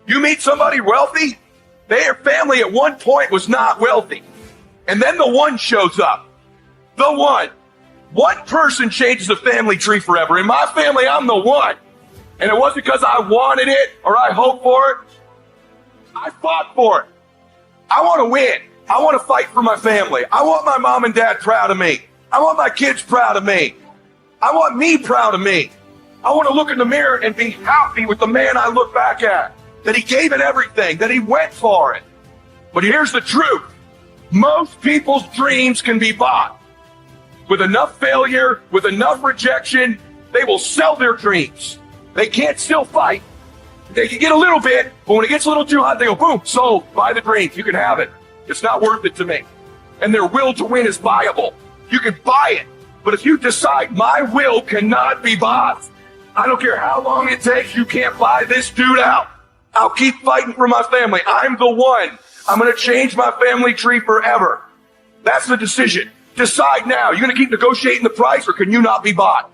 You meet somebody wealthy, their family at one point was not wealthy. And then the one shows up. The one. One person changes the family tree forever. In my family, I'm the one. And it wasn't because I wanted it or I hoped for it. I fought for it. I want to win. I want to fight for my family. I want my mom and dad proud of me. I want my kids proud of me. I want me proud of me. I want to look in the mirror and be happy with the man I look back at. That he gave it everything, that he went for it. But here's the truth. Most people's dreams can be bought. With enough failure, with enough rejection, they will sell their dreams. They can't still fight. They can get a little bit, but when it gets a little too hot, they go, boom, sold, buy the dreams. You can have it. It's not worth it to me. And their will to win is buyable. You can buy it. But if you decide my will cannot be bought, I don't care how long it takes, you can't buy this dude out. I'll keep fighting for my family. I'm the one. I'm going to change my family tree forever. That's the decision. Decide now. You're going to keep negotiating the price, or can you not be bought?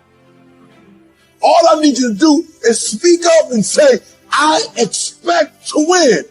All I need you to do is speak up and say, I expect to win.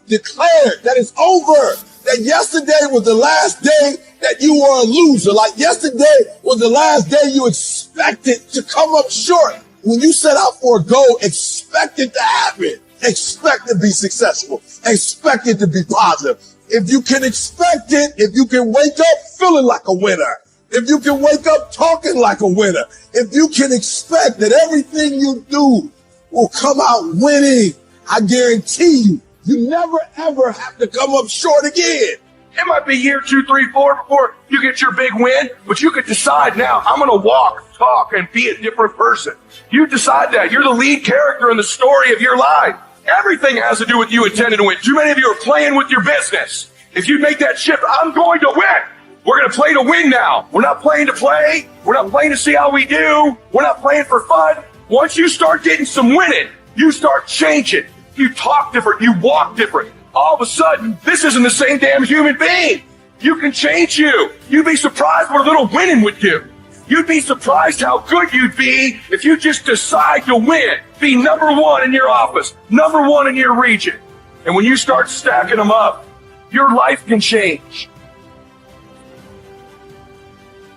Declare that it's over. That yesterday was the last day that you were a loser. Like yesterday was the last day you expected to come up short. When you set out for a goal, expect it to happen. Expect to be successful. Expect it to be positive. If you can expect it, if you can wake up feeling like a winner, if you can wake up talking like a winner, if you can expect that everything you do will come out winning, I guarantee you, you never ever have to come up short again. It might be year 2, 3, 4 before you get your big win, but you could decide now, I'm going to walk, talk, and be a different person. You decide that. You're the lead character in the story of your life. Everything has to do with you intending to win. Too many of you are playing with your business. If you make that shift, I'm going to win. We're going to play to win now. We're not playing to play. We're not playing to see how we do. We're not playing for fun. Once you start getting some winning, you start changing. You talk different. You walk different. All of a sudden, this isn't the same damn human being. You can change you. You'd be surprised what a little winning would do. You'd be surprised how good you'd be if you just decide to win. Be number one in your office, number one in your region. And when you start stacking them up, your life can change.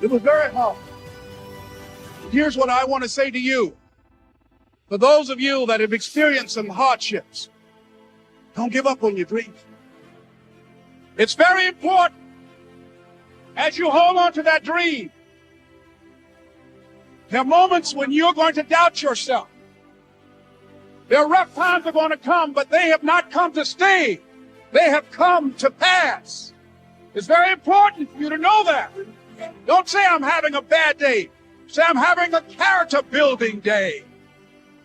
It was very hard. Here's what I want to say to you. For those of you that have experienced some hardships, don't give up on your dreams. It's very important as you hold on to that dream. There are moments when you're going to doubt yourself. There are rough times that are going to come, but they have not come to stay. They have come to pass. It's very important for you to know that. Don't say I'm having a bad day. Say I'm having a character building day.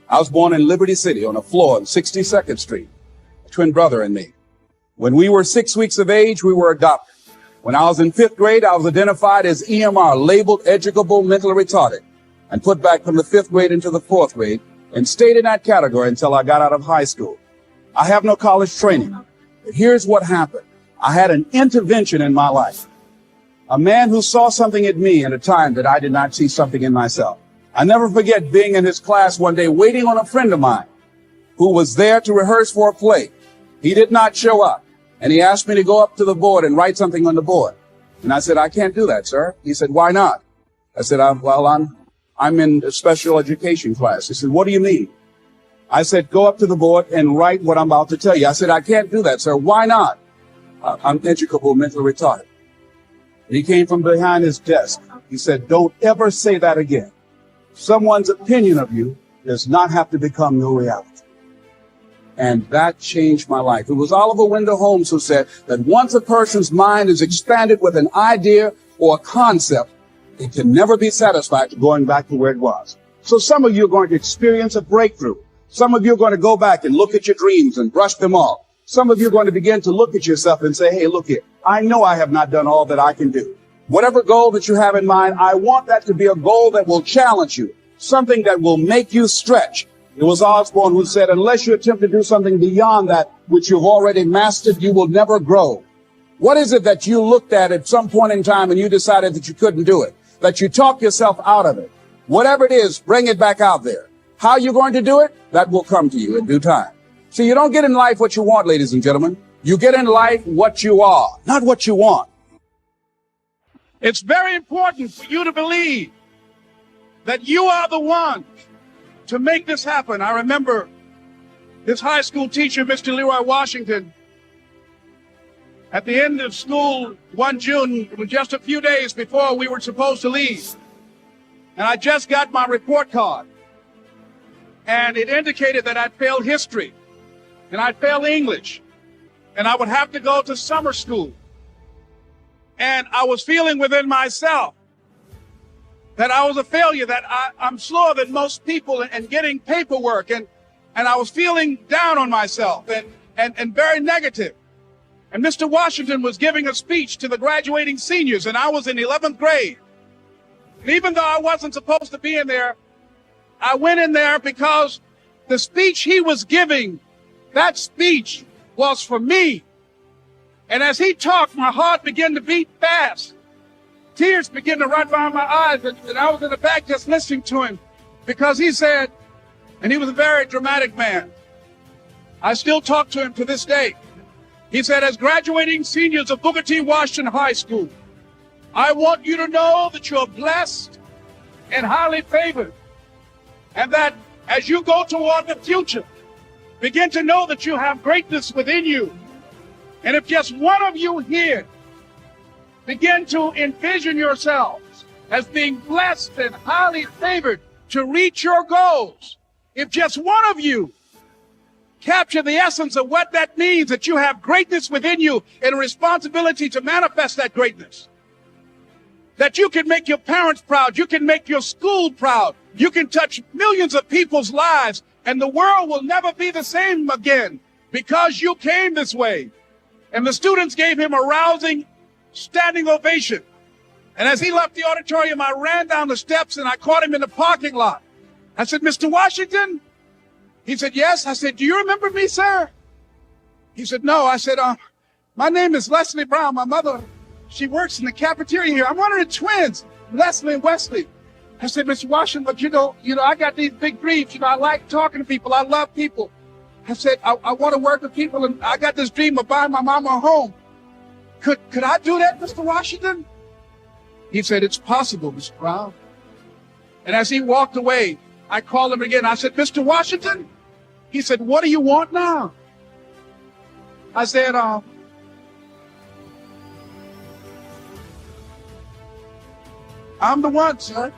I was born in Liberty City on a floor on 62nd Street. A twin brother and me. When we were 6 weeks of age, we were adopted. When I was in 5th grade, I was identified as EMR, labeled educable mentally retarded, and put back from the 5th grade into the 4th grade, and stayed in that category until I got out of high school. I have no college training. But here's what happened. I had an intervention in my life. A man who saw something in me at a time that I did not see something in myself. I never forget being in his class one day waiting on a friend of mine who was there to rehearse for a play. He did not show up, and he asked me to go up to the board and write something on the board. And I said, I can't do that, sir. He said, why not? I said, I'm in a special education class. He said, what do you mean? I said, go up to the board and write what I'm about to tell you. I said, I can't do that, sir. Why not? I'm educable mentally retarded. And he came from behind his desk. He said, don't ever say that again. Someone's opinion of you does not have to become your reality. And that changed my life. It was Oliver Wendell Holmes who said that once a person's mind is expanded with an idea or a concept, it can never be satisfied going back to where it was. So some of you are going to experience a breakthrough. Some of you are going to go back and look at your dreams and brush them off. Some of you are going to begin to look at yourself and say, hey, look here, I know I have not done all that I can do. Whatever goal that you have in mind, I want that to be a goal that will challenge you, something that will make you stretch. It was Osborne who said, unless you attempt to do something beyond that which you've already mastered, you will never grow. What is it that you looked at some point in time and you decided that you couldn't do it, that you talked yourself out of it? Whatever it is, bring it back out there. How you're going to do it, that will come to you in due time. See, you don't get in life what you want, ladies and gentlemen. You get in life what you are, not what you want. It's very important for you to believe that you are the one to make this happen. I remember this high school teacher, Mr. Leroy Washington, at the end of school one June, it was just a few days before we were supposed to leave. And I just got my report card. And it indicated that I'd failed history and I'd failed English and I would have to go to summer school. And I was feeling within myself that I was a failure, that I'm slower than most people in getting paperwork. And I was feeling down on myself and very negative. And Mr. Washington was giving a speech to the graduating seniors, and I was in 11th grade. And even though I wasn't supposed to be in there, I went in there because the speech he was giving, that speech was for me. And as he talked, my heart began to beat fast. Tears began to run down my eyes, and I was in the back just listening to him because he said, and he was a very dramatic man. I still talk to him to this day. He said, as graduating seniors of Booker T. Washington High School, I want you to know that you're blessed and highly favored, and that as you go toward the future, begin to know that you have greatness within you. And if just one of you here begin to envision yourselves as being blessed and highly favored to reach your goals, if just one of you capture the essence of what that means, that you have greatness within you and a responsibility to manifest that greatness, that you can make your parents proud, you can make your school proud, you can touch millions of people's lives, and the world will never be the same again because you came this way. And the students gave him a rousing standing ovation. And as he left the auditorium, I ran down the steps and I caught him in the parking lot. I said, Mr. Washington? He said, yes. I said, do you remember me, sir? He said, no. I said, my name is Leslie Brown. My mother, she works in the cafeteria here. I'm one of the twins, Leslie and Wesley. I said, Mr. Washington, but you know, I got these big dreams. I like talking to people. I love people. I said, I want to work with people, and I got this dream of buying my mama a home. Could I do that, Mr. Washington? He said, it's possible, Mr. Brown. And as he walked away, I called him again. I said, Mr. Washington? He said, what do you want now? I said, I'm the one, sir.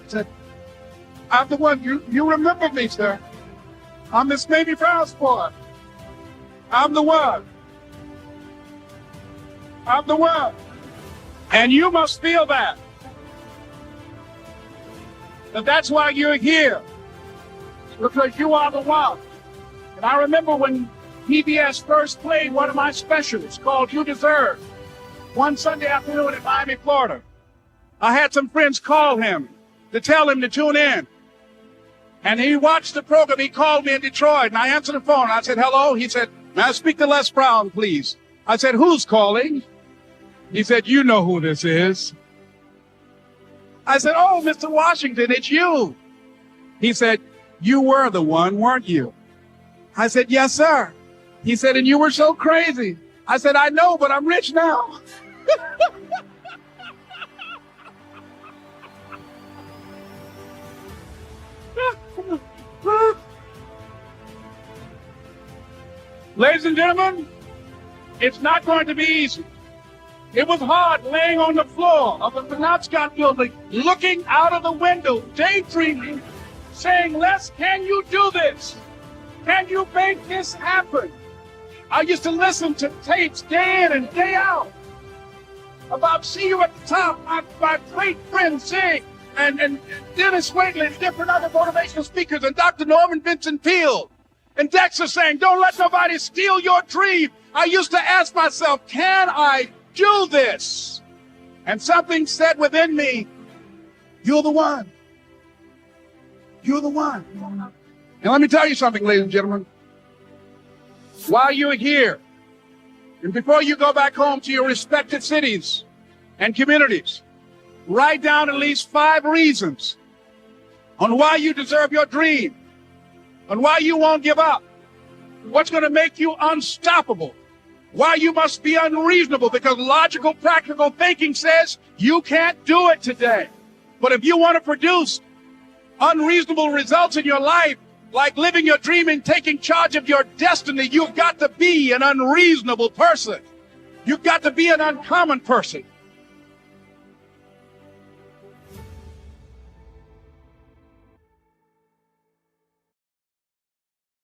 I said, I'm the one. You remember me, sir. I'm Miss Mamie Brown's boy. I'm the one. I'm the one. And you must feel that. That's why you're here. Because you are the one. And I remember when PBS first played one of my specials called You Deserve, one Sunday afternoon in Miami, Florida. I had some friends call him to tell him to tune in. And he watched the program. He called me in Detroit, and I answered the phone. I said, hello. He said, may I speak to Les Brown, please? I said, who's calling? He said, you know who this is. I said, oh, Mr. Washington, it's you. He said, you were the one, weren't you? I said, yes, sir. He said, and you were so crazy. I said, I know, but I'm rich now. Ladies and gentlemen, it's not going to be easy. It was hard laying on the floor of the Penobscot building, looking out of the window, daydreaming, saying, Les, can you do this? Can you make this happen? I used to listen to tapes day in and day out about See You at the Top, my great friend Zig, and Dennis Waitley, and different other motivational speakers, and Dr. Norman Vincent Peale, and Dexter saying, don't let nobody steal your dream. I used to ask myself, can I do this? And something said within me, you're the one. You're the one. And let me tell you something, ladies and gentlemen. While you're here, and before you go back home to your respective cities and communities, write down at least 5 reasons on why you deserve your dream, on why you won't give up, What's going to make you unstoppable? Why you must be unreasonable? Because logical, practical thinking says you can't do it today. But if you want to produce unreasonable results in your life, like living your dream and taking charge of your destiny, you've got to be an unreasonable person. You've got to be an uncommon person.